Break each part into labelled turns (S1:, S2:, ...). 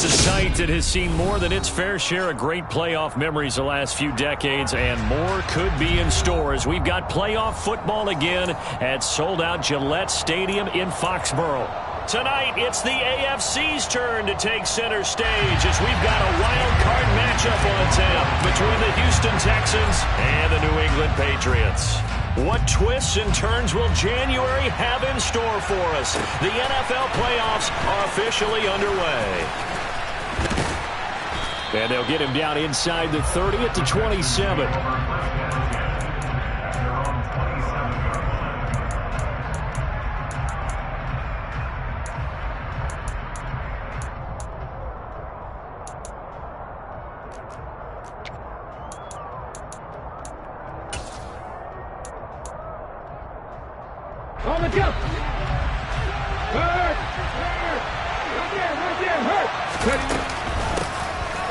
S1: This is tight. It has seen more than its fair share of great playoff memories the last few decades, and more could be in store as we've got playoff football again at sold-out Gillette Stadium in Foxborough. Tonight, it's the AFC's turn to take center stage as we've got a wild card matchup on tap between the Houston Texans and the New England Patriots. What twists and turns will January have in store for us? The NFL playoffs are officially underway. And they'll get him down inside the 30 at the 27.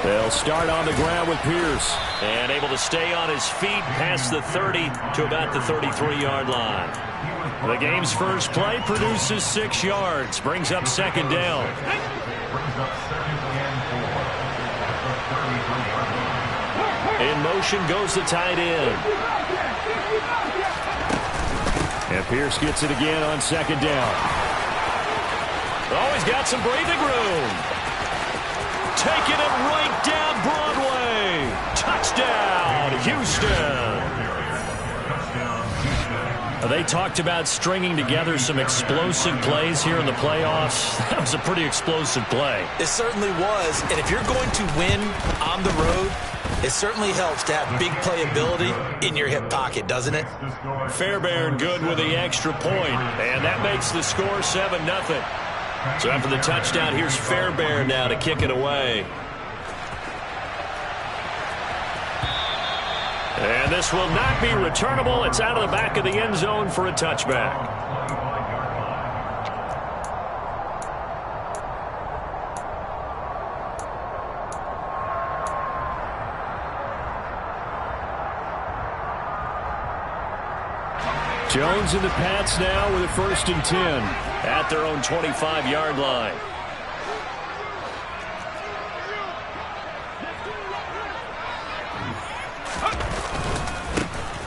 S1: They'll start on the ground with Pierce. And able to stay on his feet past the 30 to about the 33-yard line. The game's first play produces 6 yards. Brings up second down. In motion goes the tight end. And Pierce gets it again on second down. Oh, he's got some breathing room. Taking it right down Broadway. Touchdown, Houston. They talked about stringing together some explosive plays here in the playoffs. That was a pretty explosive play.
S2: It certainly was. And if you're going to win on the road, it certainly helps to have big playability in your hip pocket, doesn't it?
S1: Fairbairn good with the extra point. And that makes the score 7-0. So after the touchdown, here's Fairbairn now to kick it away. And this will not be returnable. It's out of the back of the end zone for a touchback. Jones and the Pats now with a 1st and 10 at their own 25-yard line.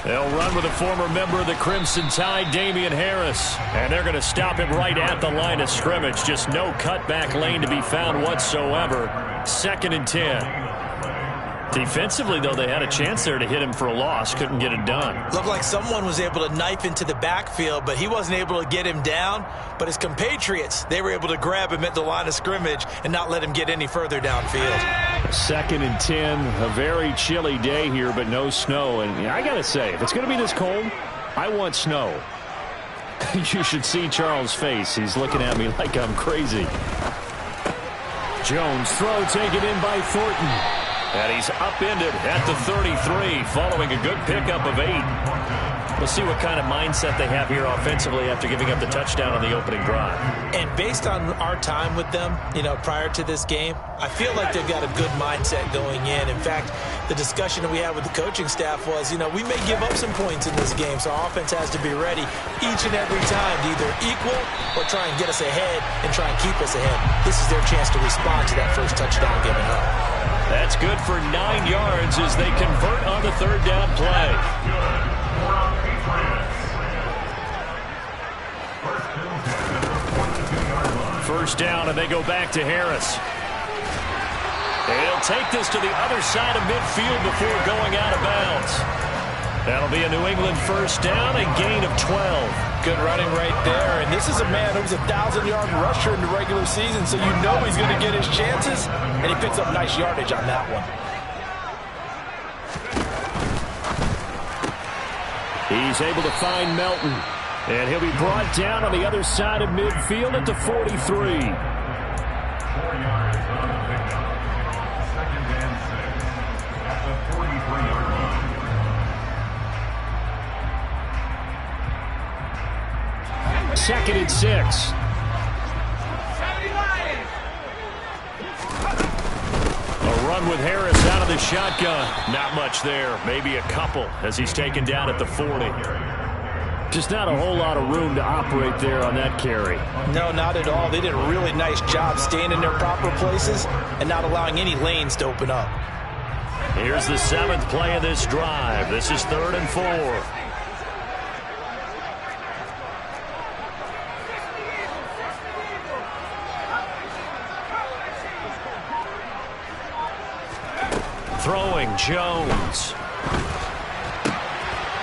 S1: They'll run with a former member of the Crimson Tide, Damian Harris. And they're going to stop him right at the line of scrimmage. Just no cutback lane to be found whatsoever. 2nd and 10. Defensively, though, they had a chance there to hit him for a loss. Couldn't get it done.
S2: Looked like someone was able to knife into the backfield, but he wasn't able to get him down. But his compatriots, they were able to grab him at the line of scrimmage and not let him get any further downfield.
S1: 2nd and 10, a very chilly day here, but no snow. And I got to say, if it's going to be this cold, I want snow. You should see Charles' face. He's looking at me like I'm crazy. Jones throw taken in by Thornton. And he's upended at the 33 following a good pickup of 8. We'll see what kind of mindset they have here offensively after giving up the touchdown on the opening drive.
S2: And based on our time with them, prior to this game, I feel like they've got a good mindset going in. In fact, the discussion that we had with the coaching staff was, we may give up some points in this game, so our offense has to be ready each and every time to either equal or try and get us ahead and try and keep us ahead. This is their chance to respond to that first touchdown given up.
S1: That's good for 9 yards as they convert on the 3rd down play. First down, and they go back to Harris. And he'll take this to the other side of midfield before going out of bounds. That'll be a New England first down, a gain of 12.
S3: Good running right there. And this is a man who was a 1,000-yard rusher in the regular season, so you know he's going to get his chances, and he picks up nice yardage on that one.
S1: He's able to find Melton. And he'll be brought down on the other side of midfield at the 43. Second and 6. A run with Harris out of the shotgun. Not much there. Maybe a couple as he's taken down at the 40. Just not a whole lot of room to operate there on that carry.
S3: No, not at all. They did a really nice job staying in their proper places and not allowing any lanes to open up.
S1: Here's the 7th play of this drive. This is 3rd and 4. Throwing, Jones.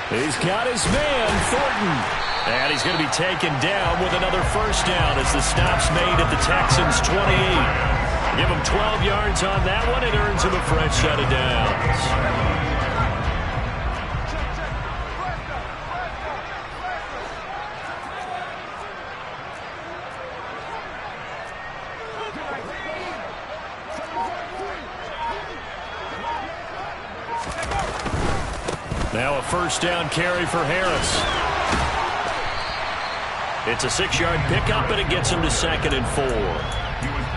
S1: He's got his man, Thornton. And he's going to be taken down with another first down as the stop's made at the Texans' 28. Give him 12 yards on that one. It earns him a fresh set of downs. Now a first down carry for Harris. It's a 6-yard pickup, and it gets him to 2nd and 4.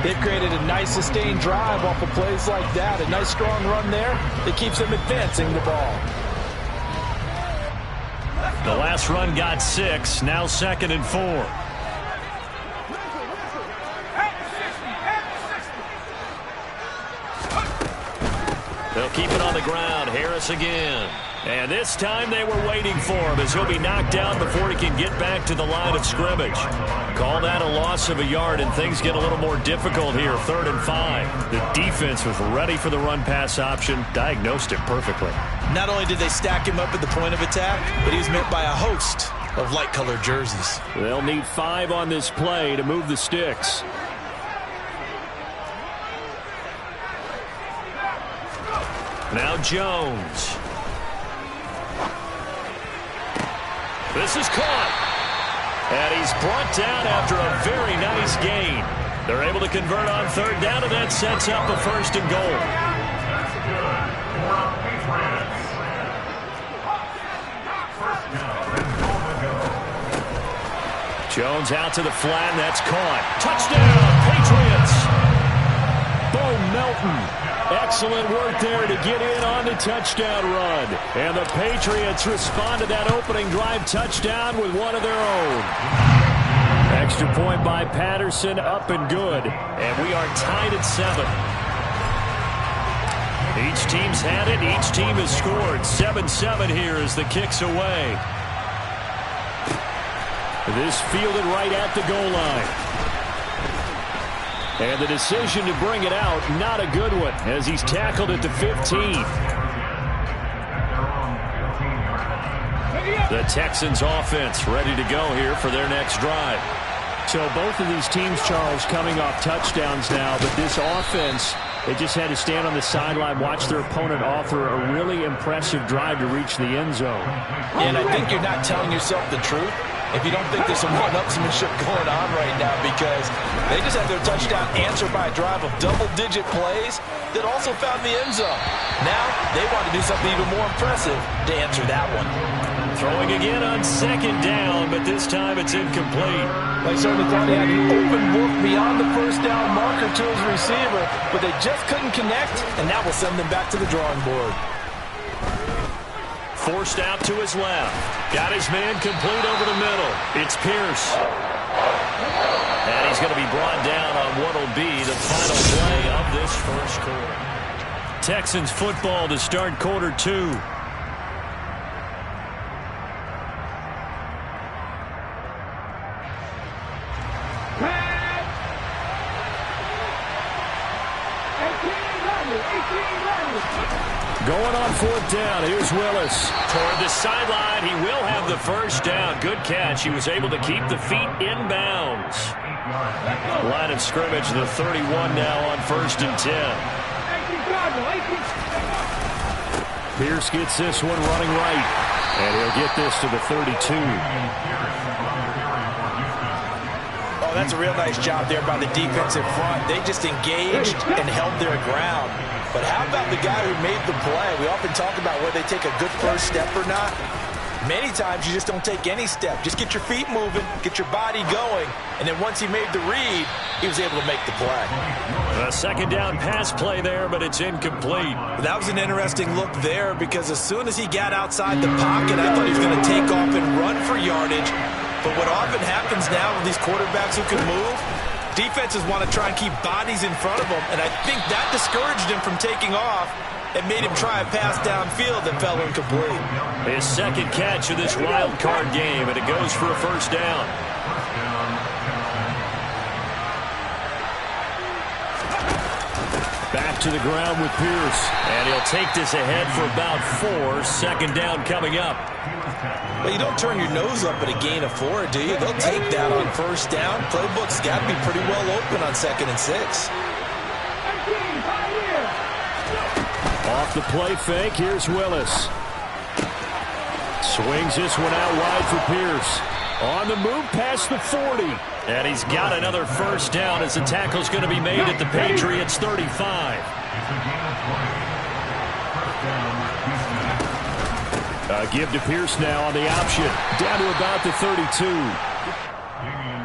S3: They've created a nice sustained drive off of plays like that. A nice strong run there that keeps them advancing the ball.
S1: The last run got 6. Now 2nd and 4. They'll keep it on the ground. Harris again. And this time they were waiting for him as he'll be knocked down before he can get back to the line of scrimmage. Call that a loss of a yard, and things get a little more difficult here. 3rd and 5. The defense was ready for the run-pass option, diagnosed it perfectly.
S2: Not only did they stack him up at the point of attack, but he was met by a host of light-colored jerseys.
S1: They'll need 5 on this play to move the sticks. Now Jones. This is caught. And he's brought down after a very nice gain. They're able to convert on 3rd down, and that sets up a 1st and goal. Jones out to the flat, and that's caught. Touchdown, Patriots. Bo Melton. Excellent work there to get in on the touchdown run. And the Patriots respond to that opening drive touchdown with one of their own. Extra point by Patterson, up and good. And we are tied at 7. Each team's had it. Each team has scored. 7-7 here as the kick's away. This fielded right at the goal line. And the decision to bring it out, not a good one, as he's tackled at the 15. The Texans offense ready to go here for their next drive. So both of these teams, Charles, coming off touchdowns now, but this offense, they just had to stand on the sideline, watch their opponent offer a really impressive drive to reach the end zone.
S3: And I think you're not telling yourself the truth if you don't think there's some one-upsmanship going on right now, because they just had their touchdown answered by a drive of double-digit plays that also found the end zone. Now they want to do something even more impressive to answer that one.
S1: Throwing again on 2nd down, but this time it's incomplete.
S3: They certainly thought he had an open look beyond the first down marker to his receiver, but they just couldn't connect, and that will send them back to the drawing board.
S1: Forced out to his left. Got his man complete over the middle. It's Pierce. And he's going to be brought down on what will be the final play of this first quarter. Texans football to start quarter 2. Going on 4th down. Here's Willis. Toward the sideline. He will have the first down. Good catch. He was able to keep the feet inbounds. Line of scrimmage, the 31 now on 1st and 10. Pierce gets this one running right. And he'll get this to the 32.
S3: Oh, that's a real nice job there by the defensive front. They just engaged and held their ground. But how about the guy who made the play? We often talk about whether they take a good first step or not.
S2: Many times you just don't take any step. Just get your feet moving, get your body going, and then once he made the read, he was able to make the play.
S1: A second down pass play there, but it's incomplete.
S2: That was an interesting look there because as soon as he got outside the pocket, I thought he was going to take off and run for yardage. But what often happens now with these quarterbacks who can move, defenses want to try and keep bodies in front of them, and I think that discouraged him from taking off and made him try a pass downfield that fell incomplete.
S1: His second catch of this wild card game, and it goes for a first down. Back to the ground with Pierce, and he'll take this ahead for about 4. Second down coming up.
S2: Well, you don't turn your nose up at a gain of 4, do you? They'll take that on first down. Playbook's got to be pretty well open on 2nd and 6.
S1: Off the play fake, here's Willis. Swings this one out wide for Pierce. On the move past the 40. And he's got another first down as the tackle's going to be made at the Patriots 35. Give to Pierce now on the option. Down to about the 32.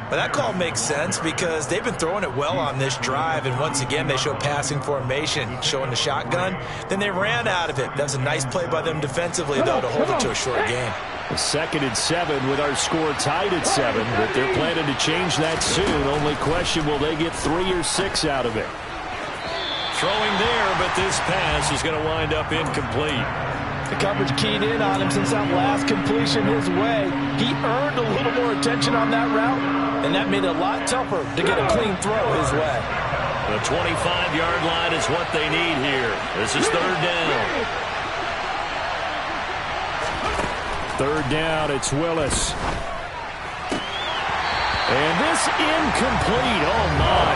S2: But that call makes sense because they've been throwing it well on this drive, and once again they show passing formation, showing the shotgun. Then they ran out of it. That was a nice play by them defensively, though, to hold it to a short game.
S1: 2nd and 7 with our score tied at 7, but they're planning to change that soon. Only question, will they get 3 or 6 out of it? Throwing there, but this pass is going to wind up incomplete.
S3: The coverage keyed in on him since that last completion his way. He earned a little more attention on that route, and that made it a lot tougher to get a clean throw his way.
S1: The 25-yard line is what they need here. This is 3rd down. 3rd down, it's Willis. And this incomplete, oh my.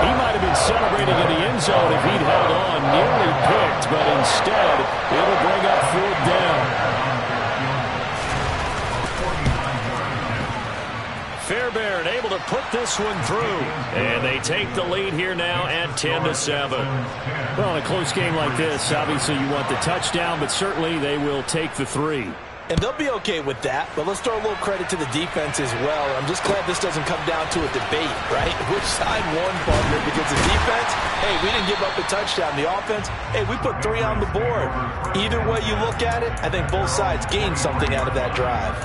S1: He might have been celebrating in the end zone if he'd held on, nearly picked, but instead, it'll bring up 4th down. Fairbairn able to put this one through. And they take the lead here now at 10-7. Well, in a close game like this, obviously you want the touchdown, but certainly they will take the 3.
S2: And they'll be okay with that, but let's throw a little credit to the defense as well. I'm just glad this doesn't come down to a debate, right? Which side won, partner? Because the defense, hey, we didn't give up a touchdown. The offense, hey, we put 3 on the board. Either way you look at it, I think both sides gained something out of that drive.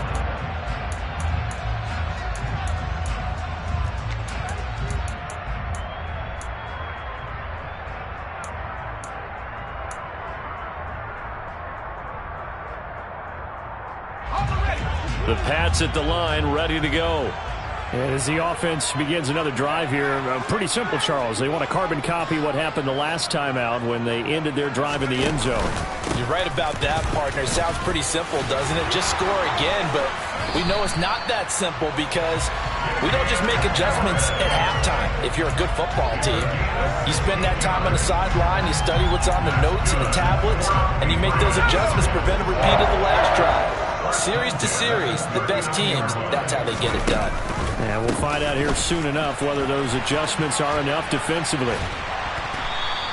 S1: The Pats at the line, ready to go. And as the offense begins another drive here, pretty simple, Charles. They want to carbon copy what happened the last time out when they ended their drive in the end zone.
S2: You're right about that, partner. Sounds pretty simple, doesn't it? Just score again, but we know it's not that simple because we don't just make adjustments at halftime if you're a good football team. You spend that time on the sideline, you study what's on the notes and the tablets, and you make those adjustments, prevent a repeat of the last drive. Series to series, the best teams, that's how they get it done.
S1: And we'll find out here soon enough whether those adjustments are enough defensively.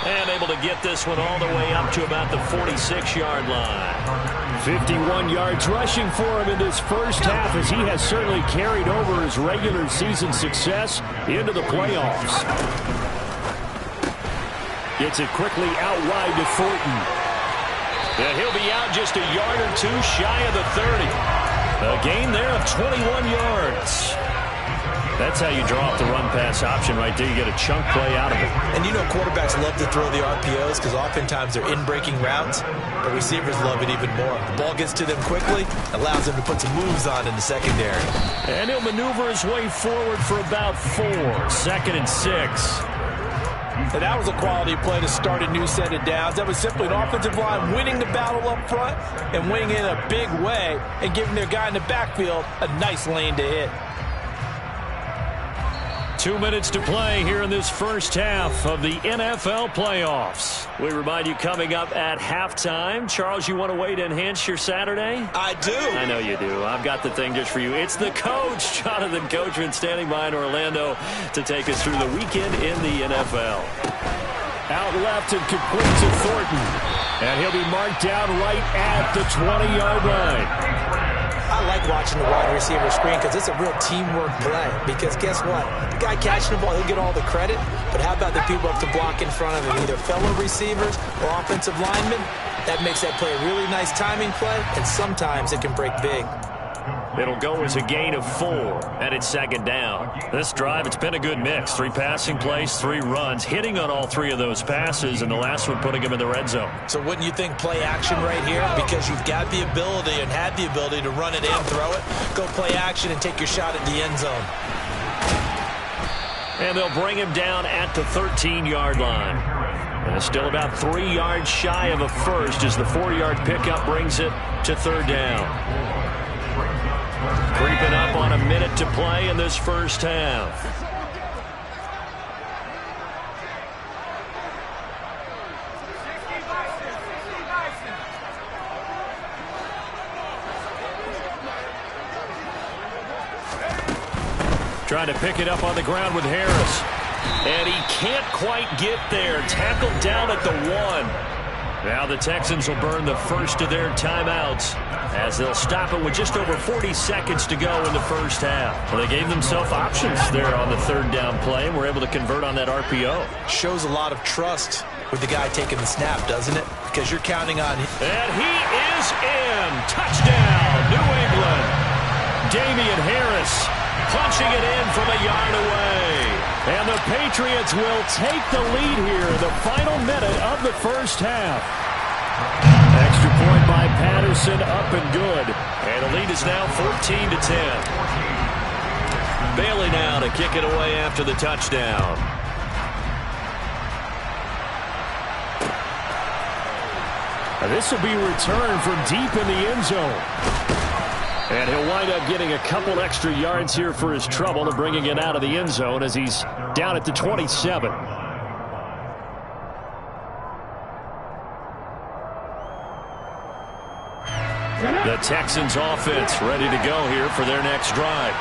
S1: And able to get this one all the way up to about the 46-yard line. 51 yards rushing for him in this first half as he has certainly carried over his regular season success into the playoffs. Gets it quickly out wide to Thornton. And he'll be out just a yard or 2 shy of the 30. A gain there of 21 yards. That's how you draw up the run-pass option right there. You get a chunk play out of it.
S2: And you know quarterbacks love to throw the RPOs because oftentimes they're in-breaking routes. But receivers love it even more. The ball gets to them quickly, allows them to put some moves on in the secondary.
S1: And he'll maneuver his way forward for about 4. 2nd and 6.
S2: And that was a quality play to start a new set of downs. That was simply an offensive line winning the battle up front and winning in a big way and giving their guy in the backfield a nice lane to hit.
S1: 2 minutes to play here in this first half of the NFL playoffs. We remind you coming up at halftime. Charles, you want a way to enhance your Saturday?
S2: I do.
S1: I know you do. I've got the thing just for you. It's the coach, Jonathan Coachman, standing by in Orlando to take us through the weekend in the NFL. Out left and complete to Thornton. And he'll be marked down right at the 20-yard line.
S2: watching the wide receiver screen because it's a real teamwork play. Because guess what? The guy catching the ball, he'll get all the credit. But how about the people up to block in front of him, either fellow receivers or offensive linemen? That makes that play a really nice timing play, and sometimes it can break big.
S1: It'll go as a gain of 4, and it's second down. This drive, it's been a good mix. 3 passing plays, 3 runs, hitting on all 3 of those passes, and the last one putting him in the red zone.
S2: So wouldn't you think play action right here? Because you've got the ability and had the ability to run it in, throw it, go play action, and take your shot at the end zone.
S1: And they'll bring him down at the 13-yard line. And it's still about 3 yards shy of a first as the 4-yard pickup brings it to third down. Creeping up on a minute to play in this first half. Trying to pick it up on the ground with Harris. And he can't quite get there. Tackled down at the 1. Now the Texans will burn the first of their timeouts as they'll stop it with just over 40 seconds to go in the first half. Well, they gave themselves options there on the third down play and were able to convert on that RPO.
S2: Shows a lot of trust with the guy taking the snap, doesn't it? Because you're counting on him.
S1: And he is in. Touchdown, New England. Damian Harris punching it in from a yard away. And the Patriots will take the lead here in the final minute of the first half. Extra point by Patterson, up and good. And the lead is now 14-10. Bailey now to kick it away after the touchdown. And this will be returned from deep in the end zone. And he'll wind up getting a couple extra yards here for his trouble and bringing it out of the end zone as he's down at the 27. The Texans offense ready to go here for their next drive.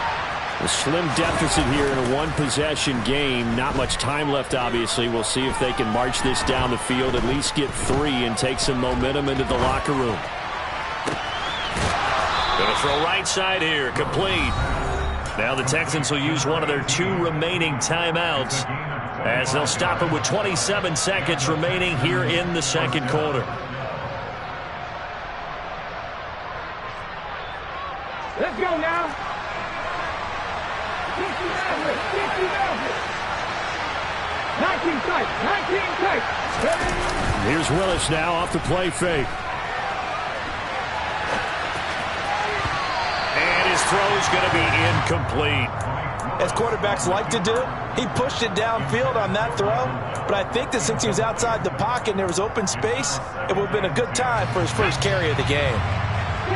S1: A slim deficit here in a one-possession game. Not much time left, obviously. We'll see if they can march this down the field, at least get 3 and take some momentum into the locker room. Going to throw right side here, complete. Now the Texans will use one of their 2 remaining timeouts as they'll stop it with 27 seconds remaining here in the second quarter.
S4: Let's go now. 19 tight.
S1: Here's Willis now off the play fake. Throw's going to be incomplete.
S3: As quarterbacks like to do, he pushed it downfield on that throw, but I think that since he was outside the pocket and there was open space, it would have been a good time for his first carry of the game.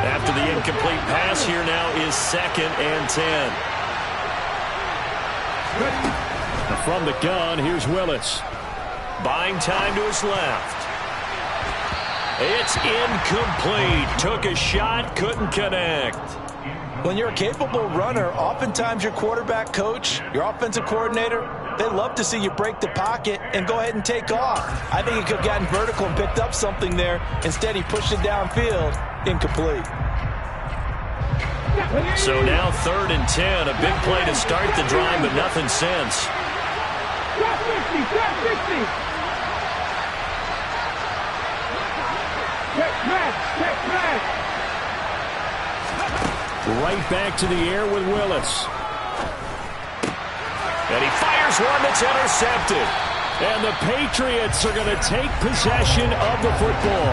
S1: After the incomplete pass, here now is 2nd and 10. From the gun, here's Willis. Buying time to his left. It's incomplete. Took a shot, couldn't connect.
S3: When you're a capable runner, oftentimes your quarterback coach, your offensive coordinator, they love to see you break the pocket and go ahead and take off. I think he could have gotten vertical and picked up something there. Instead, he pushed it downfield, incomplete.
S1: So now 3rd and 10, a big play to start the drive, but nothing since.
S4: Top 50. Check pass.
S1: Right back to the air with Willis. And he fires one that's intercepted. And the Patriots are going to take possession of the football.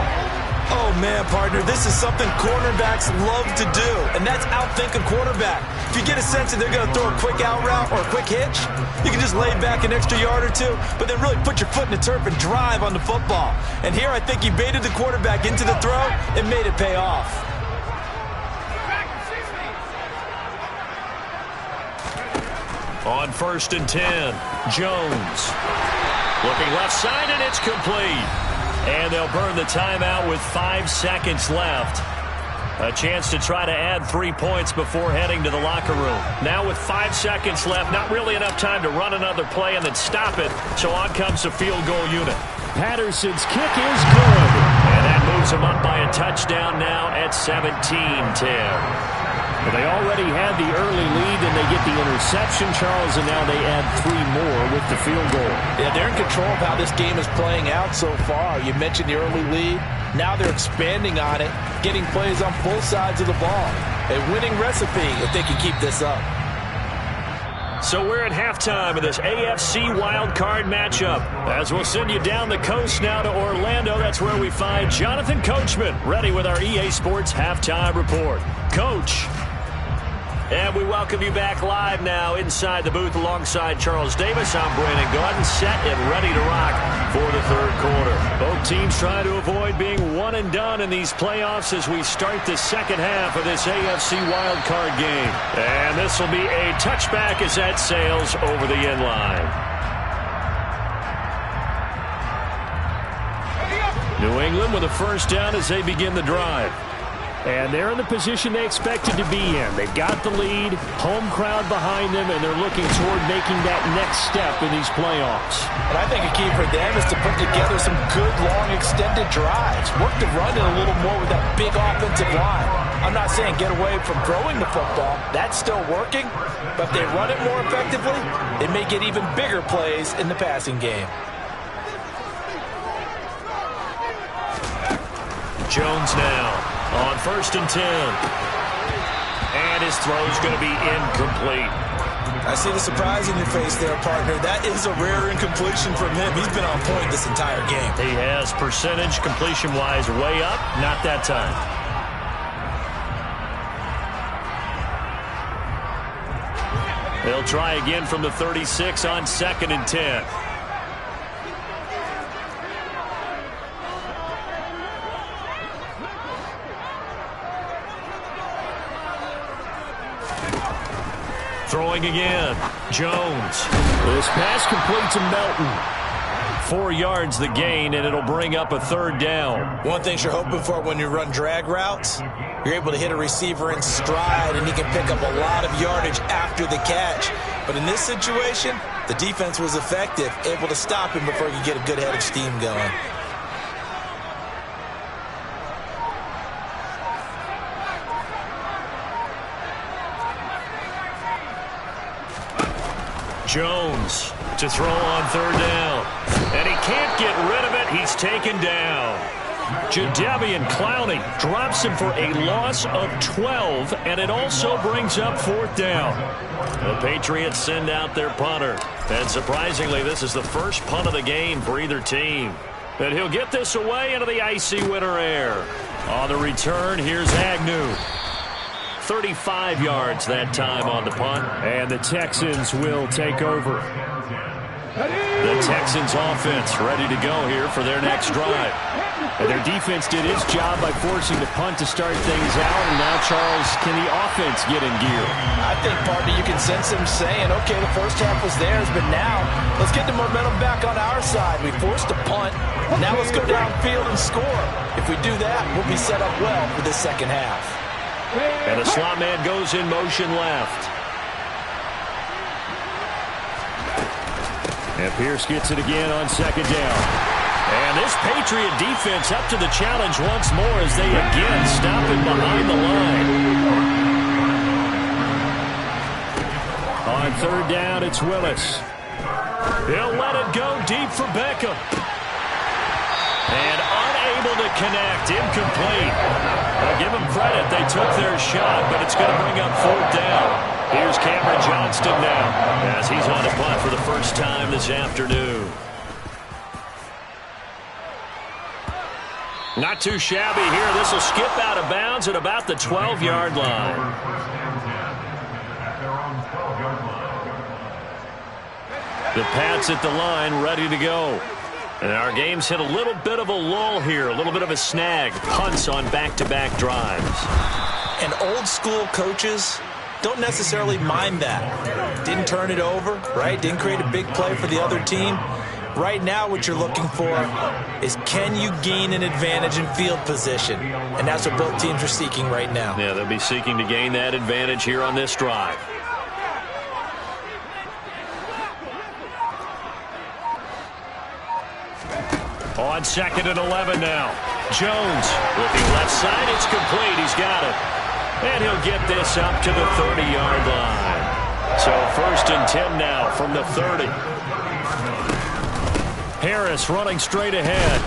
S2: Oh, man, partner, this is something cornerbacks love to do, and that's outthink a quarterback. If you get a sense that they're going to throw a quick out route or a quick hitch, you can just lay back an extra yard or 2, but then really put your foot in the turf and drive on the football. And here I think he baited the quarterback into the throw and made it pay off.
S1: On 1st and 10, Jones. Looking left side, and it's complete. And they'll burn the timeout with 5 seconds left. A chance to try to add 3 points before heading to the locker room. Now with 5 seconds left, not really enough time to run another play and then stop it. So on comes the field goal unit. Patterson's kick is good. And that moves him up by a touchdown now at 17-10. Well, they already had the early lead, then they get the interception, Charles, and now they add 3 more with the field goal.
S3: Yeah, they're in control of how this game is playing out so far. You mentioned the early lead. Now they're expanding on it, getting plays on both sides of the ball. A winning recipe if they can keep this up.
S1: So we're at halftime of this AFC wildcard matchup. As we'll send you down the coast now to Orlando, that's where we find Jonathan Coachman, ready with our EA Sports Halftime Report. Coach. And we welcome you back live now inside the booth alongside Charles Davis. I'm Brandon Gaudin, set and ready to rock for the third quarter. Both teams trying to avoid being one and done in these playoffs as we start the second half of this AFC wildcard game. And this will be a touchback as that sails over the end line. New England with a first down as they begin the drive. And they're in the position they expected to be in. They've got the lead, home crowd behind them, and they're looking toward making that next step in these playoffs.
S3: And I think a key for them is to put together some good, long, extended drives. Work the run in a little more with that big offensive line. I'm not saying get away from throwing the football. That's still working. But if they run it more effectively, they may get even bigger plays in the passing game.
S1: Jones now on 1st and 10. And his throw's going to be incomplete.
S2: I see the surprise in your face there, partner. That is a rare incompletion from him. He's been on point this entire game.
S1: He has percentage completion-wise way up. Not that time. They'll try again from the 36 on 2nd and 10. Throwing again. Jones. This pass complete to Melton. 4 yards the gain, and it'll bring up a third down.
S2: One thing you're hoping for when you run drag routes, you're able to hit a receiver in stride, and he can pick up a lot of yardage after the catch. But in this situation, the defense was effective, able to stop him before he could get a good head of steam going.
S1: Jones to throw on 3rd down. And he can't get rid of it. He's taken down. Jadeveon Clowney drops him for a loss of 12, and it also brings up 4th down. The Patriots send out their punter. And surprisingly, this is the first punt of the game for either team. And he'll get this away into the icy winter air. On the return, here's Agnew. 35 yards that time on the punt. And the Texans will take over. The Texans offense ready to go here for their next drive. And their defense did its job by forcing the punt to start things out. And now, Charles, can the offense get in gear?
S3: I think, partner, you can sense them saying, okay, the first half was theirs, but now let's get the momentum back on our side. We forced a punt. Now let's go downfield and score. If we do that, we'll be set up well for the second half.
S1: And the slot man goes in motion left. And Pierce gets it again on 2nd down. And this Patriot defense up to the challenge once more as they again stop him behind the line. On 3rd down, it's Willis. He'll let it go deep for Beckham. And unable to connect, incomplete. I'll give them credit, they took their shot, but it's going to bring up 4th down. Here's Cameron Johnston now, as he's on the punt for the first time this afternoon. Not too shabby here. This will skip out of bounds at about the 12-yard line. The Pats at the line, ready to go. And our game's hit a little bit of a lull here, a little bit of a snag. Punts on back-to-back drives.
S2: And old-school coaches don't necessarily mind that. Didn't turn it over, right? Didn't create a big play for the other team. Right now, what you're looking for is, can you gain an advantage in field position? And that's what both teams are seeking right now.
S1: Yeah, they'll be seeking to gain that advantage here on this drive. On 2nd and 11 now. Jones with the left side. It's complete. He's got it. And he'll get this up to the 30-yard line. So 1st and 10 now from the 30. Harris running straight ahead.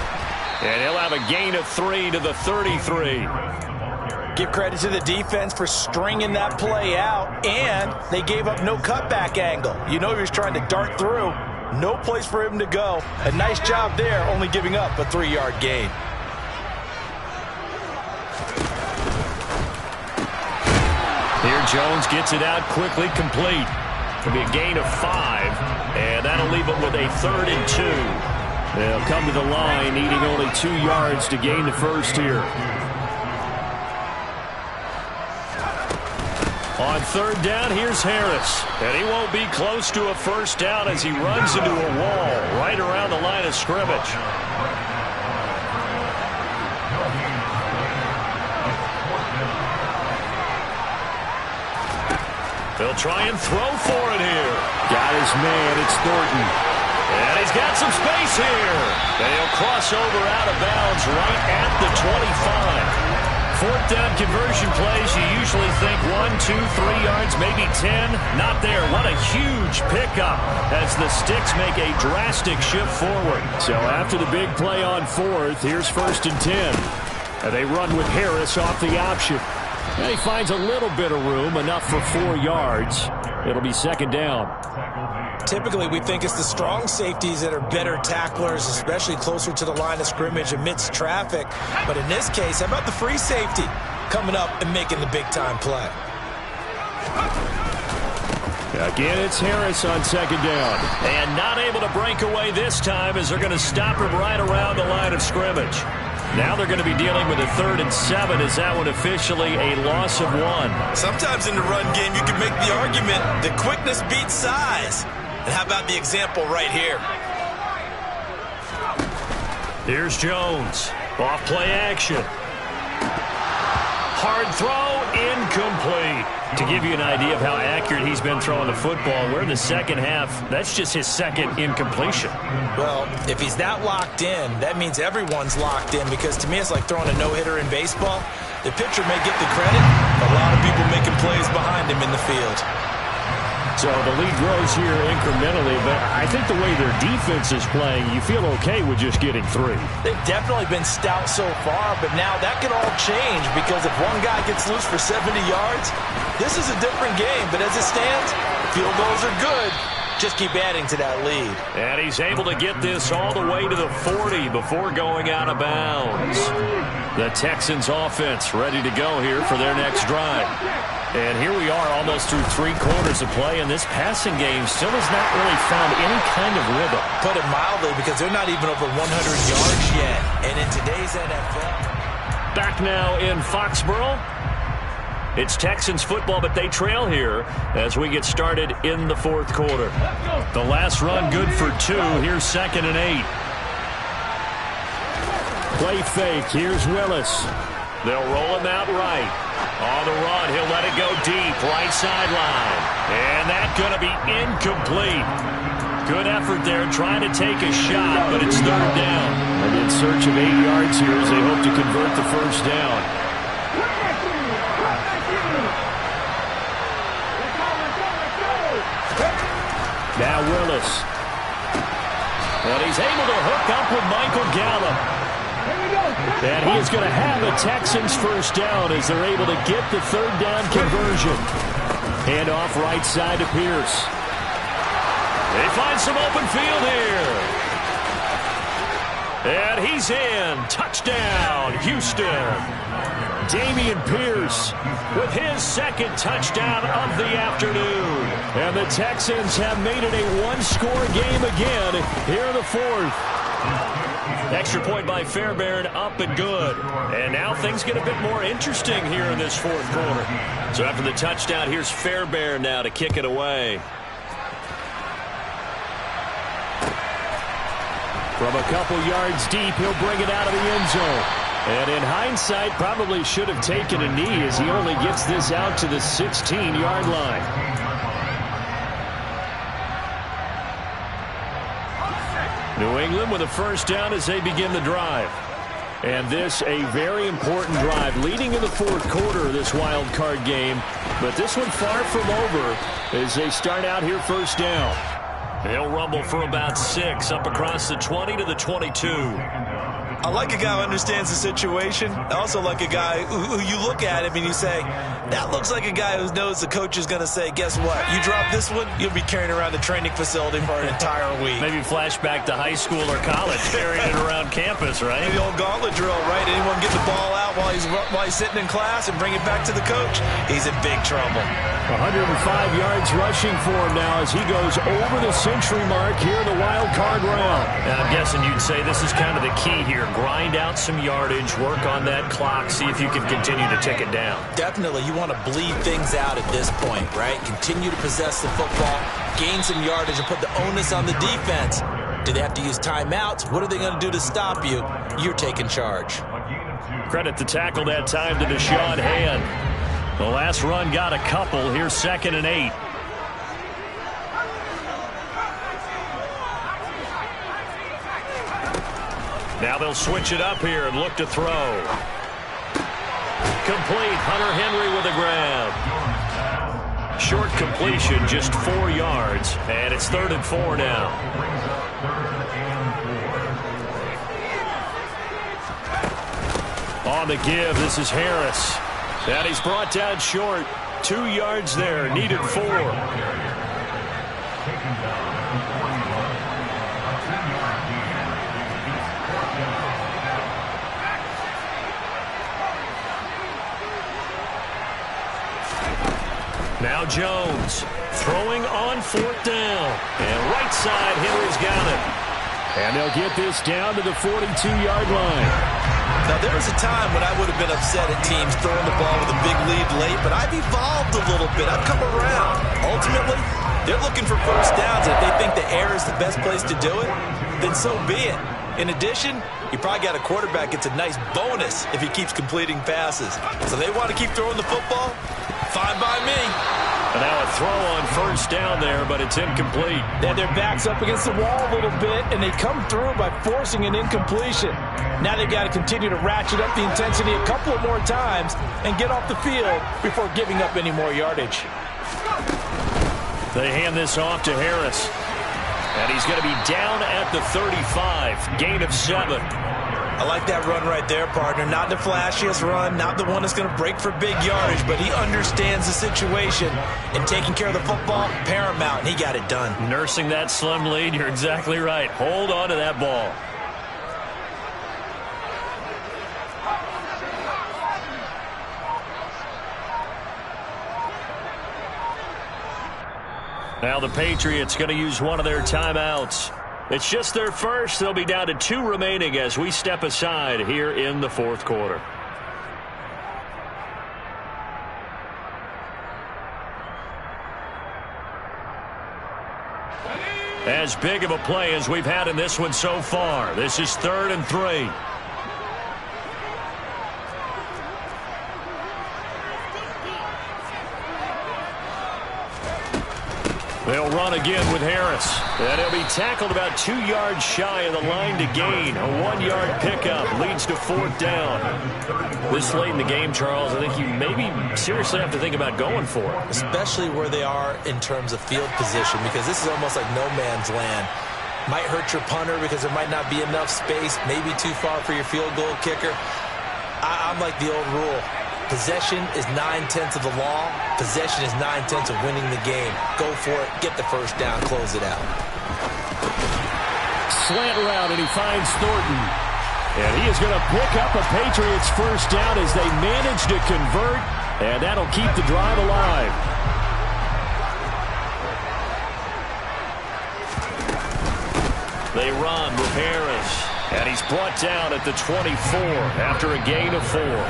S1: And he'll have a gain of 3 to the 33.
S3: Give credit to the defense for stringing that play out, and they gave up no cutback angle. You know he was trying to dart through. No place for him to go. A nice job there, only giving up a 3-yard gain.
S1: Here Jones gets it out quickly, complete. It'll be a gain of 5, and that'll leave it with a 3rd and 2. They'll come to the line, needing only 2 yards to gain the first here. On 3rd down, here's Harris. And he won't be close to a first down as he runs into a wall right around the line of scrimmage. They'll try and throw for it here. Got his man, it's Thornton. And he's got some space here. And he'll cross over out of bounds right at the 25. 4th down conversion plays, you usually think 1, 2, 3 yards, maybe 10. Not there. What a huge pickup as the Sticks make a drastic shift forward. So after the big play on 4th, here's 1st and 10. And they run with Harris off the option. And he finds a little bit of room, enough for 4 yards. It'll be 2nd down.
S2: Typically, we think it's the strong safeties that are better tacklers, especially closer to the line of scrimmage amidst traffic. But in this case, how about the free safety coming up and making the big-time play?
S1: Again, it's Harris on 2nd down. And not able to break away this time as they're going to stop him right around the line of scrimmage. Now they're going to be dealing with a 3rd and 7. Is that one officially a loss of 1?
S2: Sometimes in the run game, you can make the argument that quickness beats size. And how about the example right here?
S1: Here's Jones. Off play action. Hard throw, incomplete. To give you an idea of how accurate he's been throwing the football, we're in the 2nd half. That's just his 2nd incompletion.
S2: Well, if he's that locked in, that means everyone's locked in, because to me it's like throwing a no-hitter in baseball. The pitcher may get the credit, a lot of people making plays behind him in the field.
S1: So the lead grows here incrementally, but I think the way their defense is playing, you feel okay with just getting 3.
S3: They've definitely been stout so far, but now that could all change, because if one guy gets loose for 70 yards, this is a different game. But as it stands, field goals are good. Just keep adding to that lead.
S1: And he's able to get this all the way to the 40 before going out of bounds. The Texans offense ready to go here for their next drive. And here we are almost through 3 quarters of play, and this passing game still has not really found any kind of rhythm.
S2: Put it mildly, because they're not even over 100 yards yet. And in today's NFL.
S1: Back now in Foxborough. It's Texans football, but they trail here as we get started in the 4th quarter. The last run good for 2. Here's 2nd and 8. Play fake. Here's Willis. They'll roll him out right. On the run, he'll let it go deep, right sideline. And that's going to be incomplete. Good effort there, trying to take a shot, but it's 3rd down. And in search of 8 yards here as they hope to convert the first down. Now Willis. And he's able to hook up with Michael Gallup. And he is going to have a Texans first down as they're able to get the 3rd down conversion. Hand off right side to Pierce. They find some open field here. And he's in. Touchdown, Houston. Damian Pierce with his 2nd touchdown of the afternoon. And the Texans have made it a 1-score game again here in the 4th. Extra point by Fairbairn, up and good. And now things get a bit more interesting here in this 4th quarter. So after the touchdown, here's Fairbairn now to kick it away. From a couple yards deep, he'll bring it out of the end zone. And in hindsight, probably should have taken a knee as he only gets this out to the 16-yard line. New England with a first down as they begin the drive. And this a very important drive leading in the fourth quarter of this wild card game. But this one far from over as they start out here first down. They'll rumble for about 6 up across the 20 to the 22.
S2: I like a guy who understands the situation. I also like a guy who you look at him and you say, that looks like a guy who knows the coach is going to say, guess what? You drop this one, you'll be carrying around the training facility for an entire week.
S1: Maybe flashback to high school or college, carrying it around campus, right?
S2: Maybe the old gauntlet drill, right? Anyone get the ball out while he's sitting in class and bring it back to the coach? He's in big trouble.
S1: 105 yards rushing for him now as he goes over the century mark here in the wild card round. And I'm guessing you'd say this is kind of the key here. Grind out some yardage, work on that clock, see if you can continue to tick it down.
S2: Definitely. You want to bleed things out at this point, right? Continue to possess the football, gain some yardage, and put the onus on the defense. Do they have to use timeouts? What are they going to do to stop you? You're taking charge.
S1: Credit the tackle that time to Deshaun Hand. The last run got a couple. Here's 2nd and 8. Now they'll switch it up here and look to throw. Complete. Hunter Henry with a grab. Short completion, just 4 yards, and it's 3rd and 4 now. On the give, this is Harris. And he's brought down short. 2 yards there, needed 4. Now Jones throwing on 4th down. And right side, Henry's got it. And they'll get this down to the 42-yard line.
S2: Now, there was a time when I would have been upset at teams throwing the ball with a big lead late, but I've evolved a little bit. I've come around. Ultimately, they're looking for first downs. If they think the air is the best place to do it, then so be it. In addition, you probably got a quarterback gets a nice bonus if he keeps completing passes. So they want to keep throwing the football? Fine by me.
S1: And now a throw on 1st down there, but it's incomplete.
S3: They had their backs up against the wall a little bit, and they come through by forcing an incompletion. Now they've got to continue to ratchet up the intensity a couple of more times and get off the field before giving up any more yardage.
S1: They hand this off to Harris. And he's going to be down at the 35. Gain of 7.
S2: I like that run right there, partner. Not the flashiest run, not the one that's going to break for big yardage, but he understands the situation, and taking care of the football, paramount, and he got it done.
S1: Nursing that slim lead, you're exactly right. Hold on to that ball. Now the Patriots going to use one of their timeouts. It's just their first. They'll be down to 2 remaining as we step aside here in the fourth quarter. As big of a play as we've had in this one so far. This is 3rd and 3. They'll run again with Harris. And he'll be tackled about 2 yards shy of the line to gain. A 1-yard pickup leads to 4th down. This late in the game, Charles, I think you maybe seriously have to think about going for it.
S2: Especially where they are in terms of field position, because this is almost like no man's land. Might hurt your punter because there might not be enough space, maybe too far for your field goal kicker. I'm like the old rule. Possession is 9/10 of the law. Possession is 9/10 of winning the game. Go for it. Get the first down. Close it out.
S1: Slant route, and he finds Thornton. And he is going to pick up a Patriots first down as they manage to convert. And that'll keep the drive alive. They run with Harris. And he's brought down at the 24 after a gain of 4.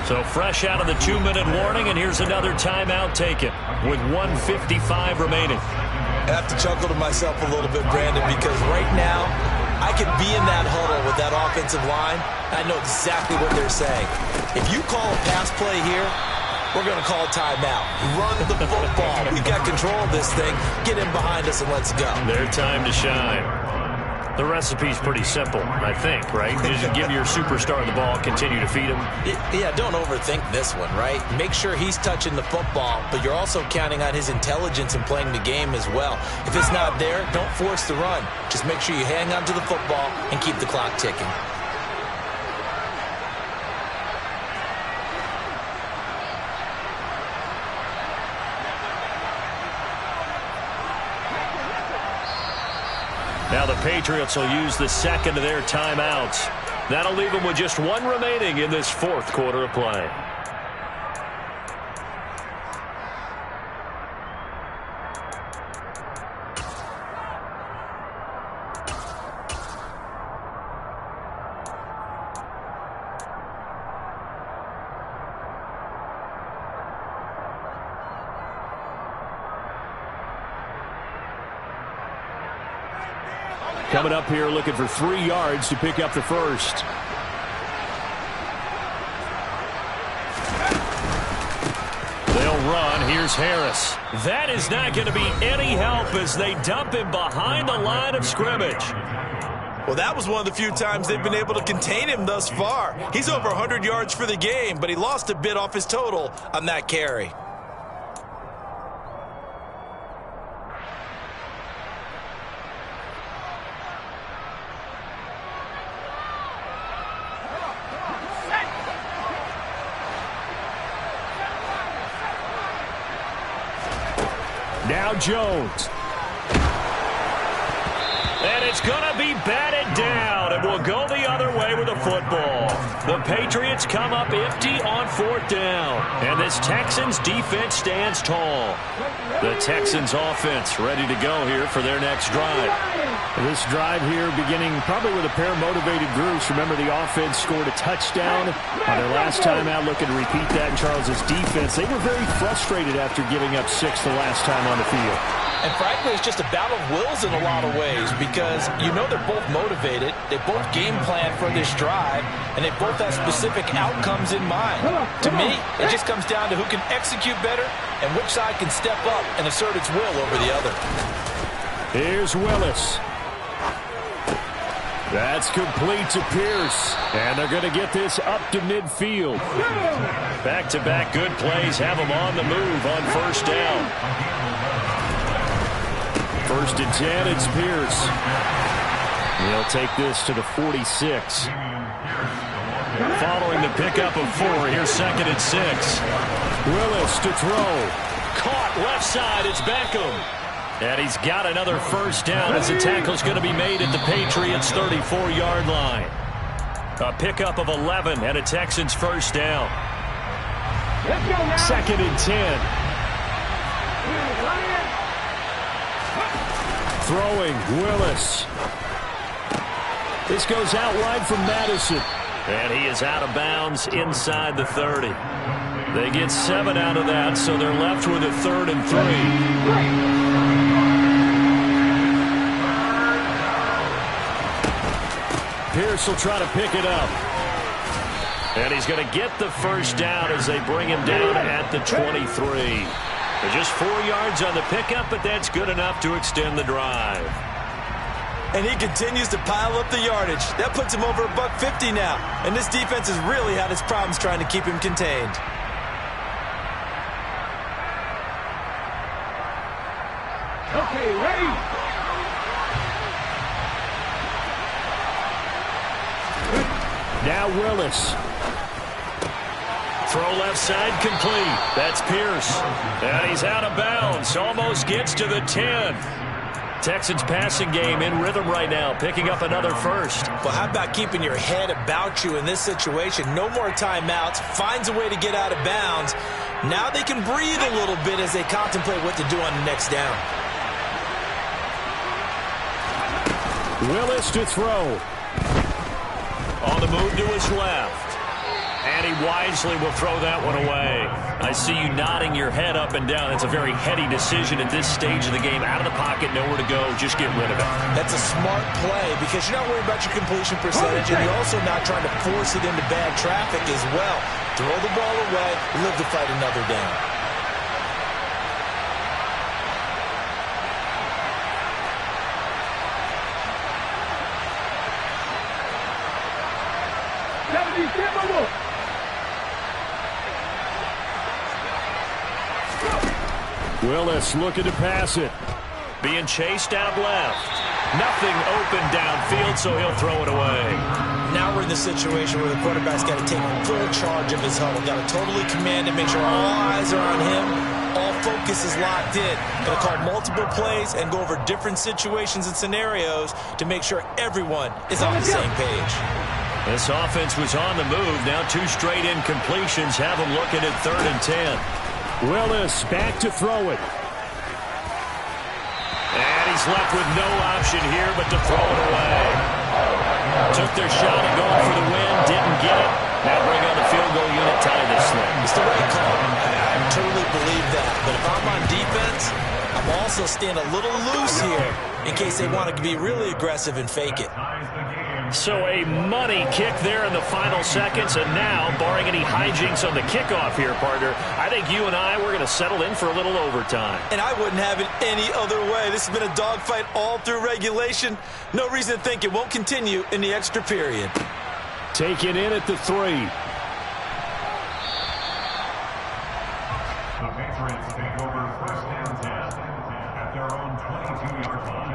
S1: So fresh out of the 2-minute warning, and here's another timeout taken with 1:55 remaining.
S2: I have to chuckle to myself a little bit, Brandon, because right now I could be in that huddle with that offensive line. I know exactly what they're saying. If you call a pass play here, we're going to call a timeout. Run the football. We've got control of this thing. Get in behind us and let's go.
S1: Their time to shine. The recipe's pretty simple, I think, right? Just give your superstar the ball, continue to feed him.
S2: Yeah, don't overthink this one, right? Make sure he's touching the football, but you're also counting on his intelligence in playing the game as well. If it's not there, don't force the run. Just make sure you hang on to the football and keep the clock ticking.
S1: Now the Patriots will use the second of their timeouts. That'll leave them with just one remaining in this fourth quarter of play. Coming up here looking for 3 yards to pick up the first. They'll run. Here's Harris. That is not going to be any help as they dump him behind the line of scrimmage.
S2: Well, that was one of the few times they've been able to contain him thus far. He's over 100 yards for the game, but he lost a bit off his total on that carry.
S1: Now Jones. And it's going to be batted down, and we'll go the other way with the football. The Patriots come up empty on 4th down, and this Texans defense stands tall. The Texans offense ready to go here for their next drive.
S5: This drive here beginning probably with a pair of motivated groups. Remember, the offense scored a touchdown on their last time out. Looking to repeat that in Charles's defense. They were very frustrated after giving up 6 the last time on the field.
S3: And frankly, it's just a battle of wills in a lot of ways because you know they're both motivated. They both game plan for this drive, and they both have specific outcomes in mind. To me, it just comes down to who can execute better and which side can step up and assert its will over the other.
S1: Here's Willis. That's complete to Pierce, and they're going to get this up to midfield. Back-to-back good plays have them on the move on 1st down. 1st and 10, it's Pierce. He'll take this to the 46. Following the pickup of 4, here's 2nd and 6. Willis to throw. Caught left side, it's Beckham. And he's got another 1st down as the tackle's going to be made at the Patriots' 34-yard line. A pickup of 11 and a Texans 1st down. 2nd and 10. Throwing, Willis. This goes out wide from Madison. And he is out of bounds inside the 30. They get 7 out of that, so they're left with a 3rd and 3. Pierce will try to pick it up. And he's going to get the 1st down as they bring him down at the 23. Just 4 yards on the pickup, but that's good enough to extend the drive.
S2: And he continues to pile up the yardage. That puts him over $150 now. And this defense has really had its problems trying to keep him contained.
S4: Okay, ready?
S1: Now Willis. Throw left side complete. That's Pierce. And he's out of bounds. Almost gets to the 10. Texans passing game in rhythm right now, picking up another 1st.
S2: Well, how about keeping your head about you in this situation? No more timeouts. Finds a way to get out of bounds. Now they can breathe a little bit as they contemplate what to do on the next down.
S1: Willis to throw. On the move to his left. And he wisely will throw that one away. I see you nodding your head up and down. It's a very heady decision at this stage of the game. Out of the pocket, nowhere to go. Just get rid of it.
S2: That's a smart play because you're not worried about your completion percentage, and you're also not trying to force it into bad traffic as well. Throw the ball away, live to fight another down.
S5: Willis looking to pass it.
S1: Being chased out left. Nothing open downfield, so he'll throw it away.
S2: Now we're in the situation where the quarterback's got to take full charge of his huddle. Got to totally command it, make sure all eyes are on him. All focus is locked in. Going to call multiple plays and go over different situations and scenarios to make sure everyone is on the same page.
S1: This offense was on the move. Now 2 straight incompletions have them looking at 3rd and 10.
S5: Willis back to throw it.
S1: And he's left with no option here but to throw it away. Took their shot at going for the win, didn't get it. Now bring on the field goal unit, tie this thing.
S2: It's the right call. I totally believe that. But if I'm on defense, I'm also staying a little loose here in case they want to be really aggressive and fake it.
S1: So a money kick there in the final seconds, and now, barring any hijinks on the kickoff here, partner, I think you and I, we're going to settle in for a little overtime.
S2: And I wouldn't have it any other way. This has been a dogfight all through regulation. No reason to think it won't continue in the extra period.
S5: Taken in at the 3.
S4: The Patriots take over 1st and 10 at their own 22-yard line.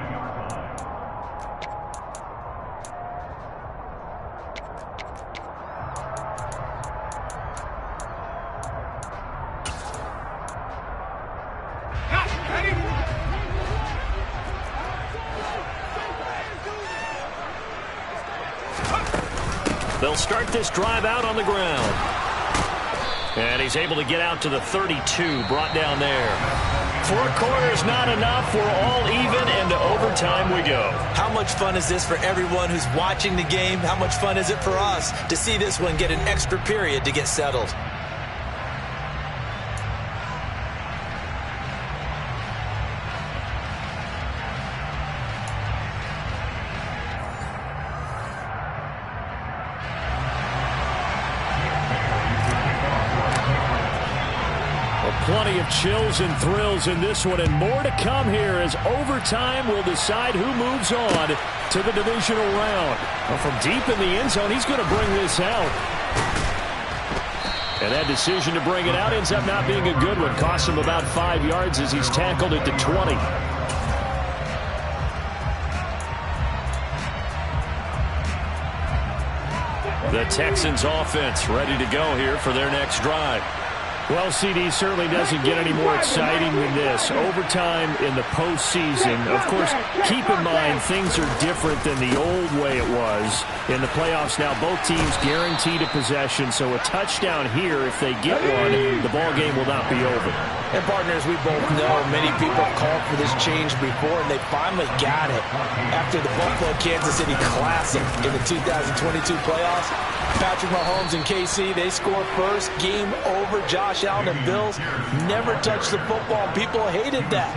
S1: They'll start this drive out on the ground. And he's able to get out to the 32, brought down there. 4 quarters not enough. We're all even, and to overtime we go.
S2: How much fun is this for everyone who's watching the game? How much fun is it for us to see this one get an extra period to get settled?
S5: Plenty of chills and thrills in this one, and more to come here as overtime will decide who moves on to the divisional round. Well, from deep in the end zone, he's going to bring this out. And that decision to bring it out ends up not being a good one. Costs him about 5 yards as he's tackled at the 20.
S1: The Texans offense ready to go here for their next drive.
S5: Well, CD certainly doesn't get any more exciting than this. Overtime in the postseason. Of course, keep in mind things are different than the old way it was. In the playoffs now, both teams guaranteed a possession, so a touchdown here, if they get one, the ball game will not be over.
S3: And partners, we both know many people called for this change before, and they finally got it. After the Buffalo-Kansas City Classic in the 2022 playoffs, Patrick Mahomes and KC, they score first. Game over. Josh Allen and Bills never touched the football. People hated that.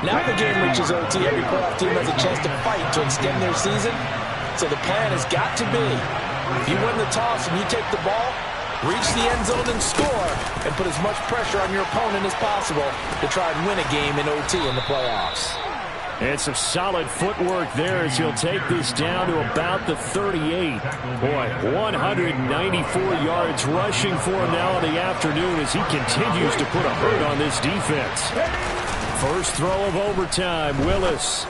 S3: Now the game reaches OT. Every playoff team has a chance to fight to extend their season. So the plan has got to be, if you win the toss and you take the ball, reach the end zone and score, and put as much pressure on your opponent as possible to try and win a game in OT in the playoffs.
S5: And some solid footwork there as he'll take this down to about the 38. Boy, 194 yards rushing for him now in the afternoon as he continues to put a hurt on this defense. First throw of overtime, Willis.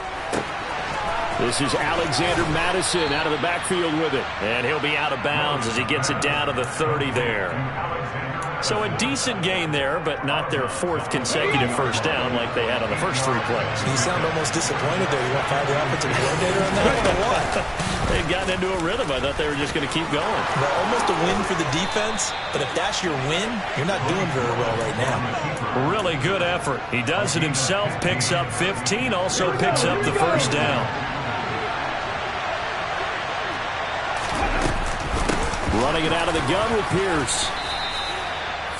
S5: This is Alexander Madison out of the backfield with it.
S1: And he'll be out of bounds as he gets it down to the 30 there. So a decent gain there, but not their 4th consecutive first down like they had on the first 3 plays.
S2: You sound almost disappointed there. You want to fire the offensive coordinator on that or what?
S1: They'd gotten into a rhythm. I thought they were just going to keep going.
S2: Well, almost a win for the defense, but if that's your win, you're not doing very well right now.
S1: Really good effort. He does it himself, picks up 15, also picks up the first down.
S5: Running it out of the gun with Pierce.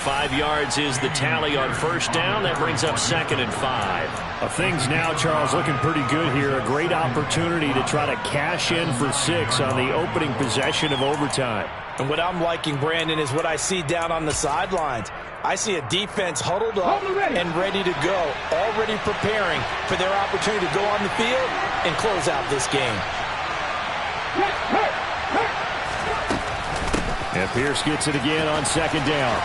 S1: 5 yards is the tally on first down. That brings up 2nd and 5.
S5: Things now, Charles, looking pretty good here. A great opportunity to try to cash in for 6 on the opening possession of overtime.
S3: And what I'm liking, Brandon, is what I see down on the sidelines. I see a defense huddled up and ready to go, already preparing for their opportunity to go on the field and close out this game.
S5: And Pierce gets it again on 2nd down.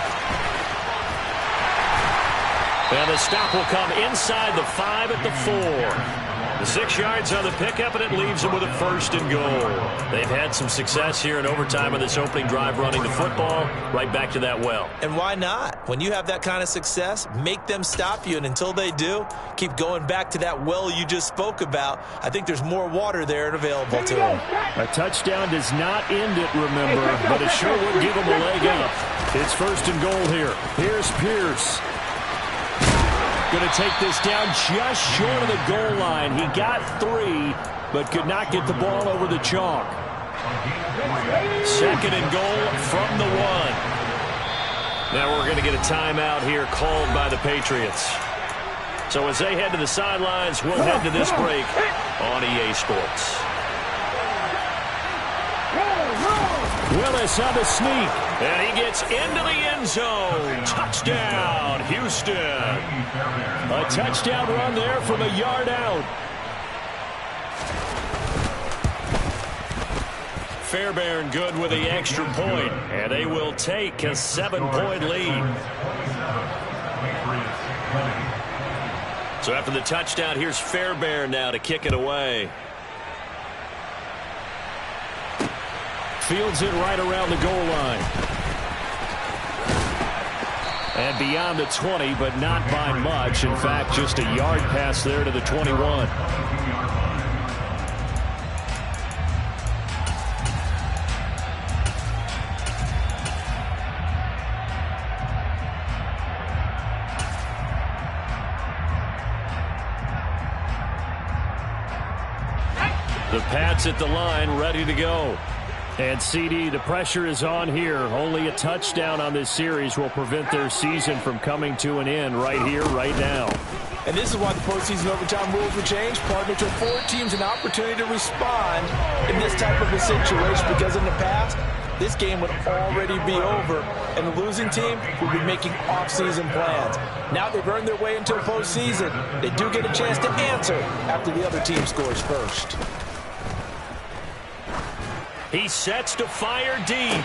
S1: And the stop will come inside the 5 at the 4. The 6 yards on the pickup, and it leaves them with a 1st and goal. They've had some success here in overtime on this opening drive running the football. Right back to that well.
S2: And why not? When you have that kind of success, make them stop you. And until they do, keep going back to that well you just spoke about. I think there's more water there and available to them.
S5: A touchdown does not end it, remember, but it sure would give them a leg up. It's 1st and goal here. Here's Pierce. Going to take this down just short of the goal line. He got 3, but could not get the ball over the chalk.
S1: 2nd and goal from the 1. Now we're going to get a timeout here called by the Patriots. So as they head to the sidelines, we'll head to this break on EA Sports.
S5: Willis on the sneak.
S1: And he gets into the end zone. Touchdown, Houston.
S5: A touchdown run there from a yard out.
S1: Fairbairn good with the extra point, and they will take a 7-point lead. So after the touchdown, here's Fairbairn now to kick it away.
S5: Fields it right around the goal line. And beyond the 20, but not by much. In fact, just a yard pass there to the 21. The Pats at the line, ready to go. And CD, the pressure is on here. Only a touchdown on this series will prevent their season from coming to an end right here, right now.
S3: And this is why the postseason overtime rules were changed, partner, to afford teams an opportunity to respond in this type of a situation, because in the past, this game would already be over, and the losing team would be making off-season plans. Now they've earned their way into a postseason. They do get a chance to answer after the other team scores first.
S1: He sets to fire deep.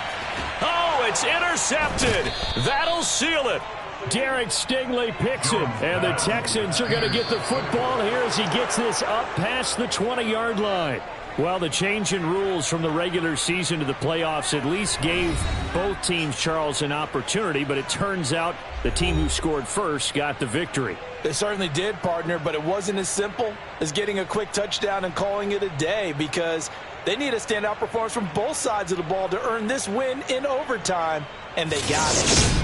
S1: Oh, it's intercepted. That'll seal it.
S5: Derek Stingley picks it, and the Texans are going to get the football here as he gets this up past the 20-yard line. Well, the change in rules from the regular season to the playoffs at least gave both teams, Charles, an opportunity, but it turns out the team who scored first got the victory.
S3: They certainly did, partner, but it wasn't as simple as getting a quick touchdown and calling it a day, because they need a standout performance from both sides of the ball to earn this win in overtime, and they got it.